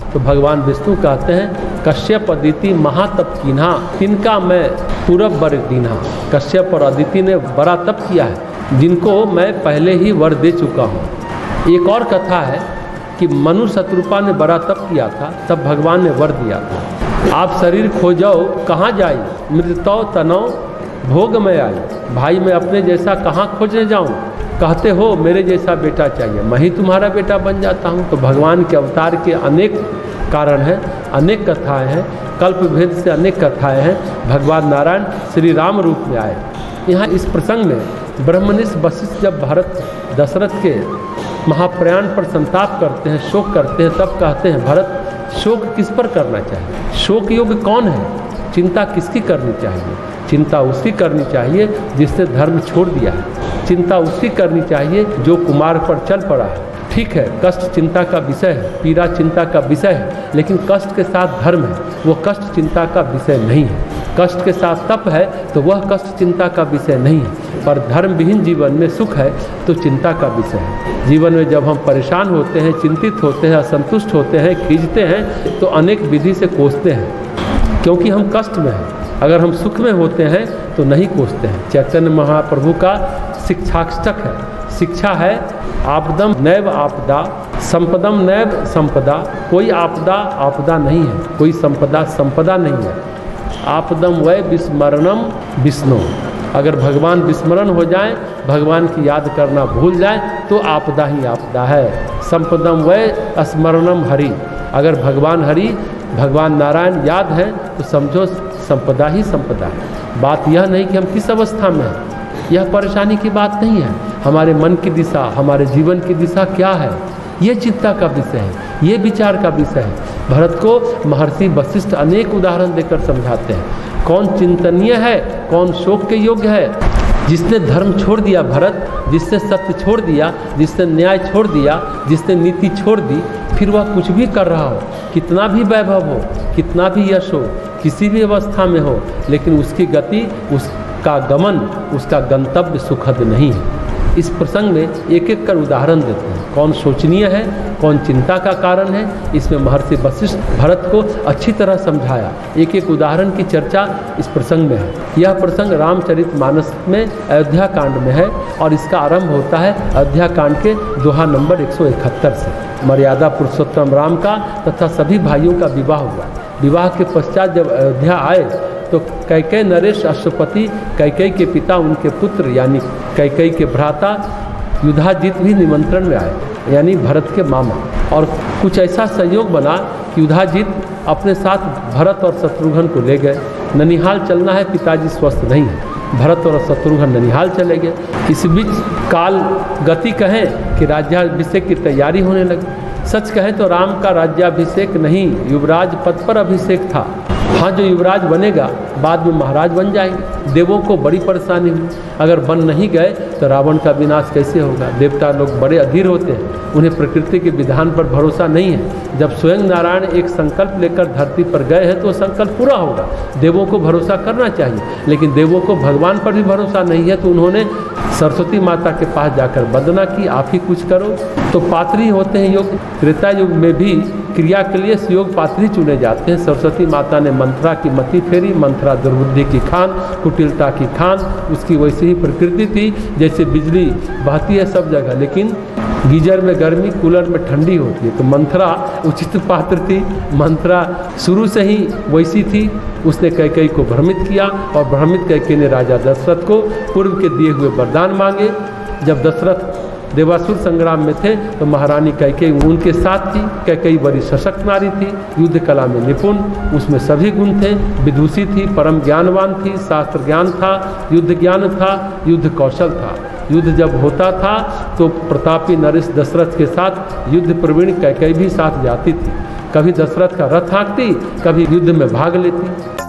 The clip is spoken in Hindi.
तो भगवान विष्णु कहते हैं कश्यप अदिति महातप कीन्हा, तिनका मैं पूरब वर दीन्हा। कश्यप और अदिति ने बड़ा तप किया है, जिनको मैं पहले ही वर दे चुका हूँ। एक और कथा है कि मनु शत्रुपा ने बड़ा तप किया था, तब भगवान ने वर दिया था, आप शरीर खोजाओ कहाँ जाई, मृतौ तनौ भोग में आई। भाई मैं अपने जैसा कहाँ खोजने जाऊँ, कहते हो मेरे जैसा बेटा चाहिए, मैं ही तुम्हारा बेटा बन जाता हूँ। तो भगवान के अवतार के अनेक कारण हैं, अनेक कथाएं हैं, कल्प भेद से अनेक कथाएं हैं। भगवान नारायण श्री राम रूप में आए। यहाँ इस प्रसंग में ब्रह्मनिष्ठ वशिष्ठ जब भरत दशरथ के महाप्रयाण पर संताप करते हैं, शोक करते हैं, तब कहते हैं भरत शोक किस पर करना चाहिए, शोक योग्य कौन है, चिंता किसकी करनी चाहिए। चिंता उसकी करनी चाहिए जिसने धर्म छोड़ दिया है, चिंता उसकी करनी चाहिए जो कुमार पर चल पड़ा है। ठीक है, कष्ट चिंता का विषय है, पीड़ा चिंता का विषय है, लेकिन कष्ट के साथ धर्म है, वो कष्ट चिंता का विषय नहीं है। कष्ट के साथ तप है तो वह कष्ट चिंता का विषय नहीं है, पर धर्म विहीन जीवन में सुख है तो चिंता का विषय है। जीवन में जब हम परेशान होते हैं, चिंतित होते हैं, असंतुष्ट होते हैं, खींचते हैं, तो अनेक विधि से कोसते हैं, क्योंकि हम कष्ट में हैं। अगर हम सुख में होते हैं तो नहीं कोसते हैं। चैतन्य महाप्रभु का शिक्षाष्टक है, शिक्षा है आपदम नैव आपदा, संपदम नैव संपदा। कोई आपदा आपदा नहीं है, कोई संपदा संपदा नहीं है। आपदम वै विस्मरणम विष्णु। अगर भगवान विस्मरण हो जाए, भगवान की याद करना भूल जाए तो आपदा ही आपदा है। संपदम वै स्मरणम हरि। अगर भगवान हरि, भगवान नारायण याद है तो समझो संपदा ही संपदा है। बात यह नहीं कि हम किस अवस्था में हैं, यह परेशानी की बात नहीं है। हमारे मन की दिशा, हमारे जीवन की दिशा क्या है, ये चिंता का विषय है, ये विचार का विषय है। भरत को महर्षि वशिष्ठ अनेक उदाहरण देकर समझाते हैं कौन चिंतनीय है, कौन शोक के योग्य है। जिसने धर्म छोड़ दिया भरत, जिसने सत्य छोड़ दिया, जिसने न्याय छोड़ दिया, जिसने नीति छोड़ दी, फिर वह कुछ भी कर रहा हो, कितना भी वैभव हो, कितना भी यश हो, किसी भी अवस्था में हो, लेकिन उसकी गति, उसका गमन, उसका गंतव्य सुखद नहीं है। इस प्रसंग में एक एक कर उदाहरण देते हैं, कौन शोचनीय है, कौन चिंता का कारण है। इसमें महर्षि वशिष्ठ भरत को अच्छी तरह समझाया। एक एक उदाहरण की चर्चा इस प्रसंग में है। यह प्रसंग रामचरितमानस में अयोध्या कांड में है और इसका आरंभ होता है अयोध्या कांड के दोहा नंबर 171 से। मर्यादा पुरुषोत्तम राम का तथा सभी भाइयों का विवाह हुआ। विवाह के पश्चात जब अयोध्या आए तो कैकेयी नरेश अश्वपति, कैकेयी के पिता, उनके पुत्र यानी कैकेयी के भ्राता युधाजित भी निमंत्रण में आए, यानी भरत के मामा। और कुछ ऐसा संयोग बना कि युधाजित अपने साथ भरत और शत्रुघ्न को ले गए। ननिहाल चलना है, पिताजी स्वस्थ नहीं है। भरत और शत्रुघ्न ननिहाल चले गए। इस बीच काल गति कहें कि राज्याभिषेक की तैयारी होने लगी। सच कहें तो राम का राज्याभिषेक नहीं, युवराज पद पर अभिषेक था। हाँ, जो युवराज बनेगा बाद में महाराज बन जाएंगे। देवों को बड़ी परेशानी हुई, अगर बन नहीं गए तो रावण का विनाश कैसे होगा। देवता लोग बड़े अधीर होते हैं, उन्हें प्रकृति के विधान पर भरोसा नहीं है। जब स्वयं नारायण एक संकल्प लेकर धरती पर गए हैं तो संकल्प पूरा होगा। देवों को भरोसा करना चाहिए, लेकिन देवों को भगवान पर भी भरोसा नहीं है, तो उन्होंने सरस्वती माता के पास जाकर वंदना की, आप ही कुछ करो। तो पात्री होते हैं योग। त्रेता युग में भी क्रिया के लिए योग पात्री चुने जाते हैं। सरस्वती माता ने मंत्रा की मति फेरी, मंत्रा दुर्बुद्धि की खान, कुटिलता की खान। उसकी वैसी ही प्रकृति थी, जैसे बिजली बहती है सब जगह, लेकिन गीजर में गर्मी, कूलर में ठंडी होती है। तो मंत्रा उचित पात्र थी, मंत्रा शुरू से ही वैसी थी। उसने कैकेयी को भ्रमित किया और भ्रमित कैकेयी ने राजा दशरथ को पूर्व के दिए हुए वरदान मांगे। जब दशरथ देवासुर संग्राम में थे तो महारानी कैकेयी उनके साथ थी। कैकेयी बड़ी सशक्त नारी थी, युद्ध कला में निपुण, उसमें सभी गुण थे। विदुषी थी, परम ज्ञानवान थी, शास्त्र ज्ञान था, युद्ध ज्ञान था, युद्ध कौशल था। युद्ध जब होता था तो प्रतापी नरेश दशरथ के साथ युद्ध प्रवीण कैकेयी भी साथ जाती थी। कभी दशरथ का रथ हाँकती, कभी युद्ध में भाग लेती।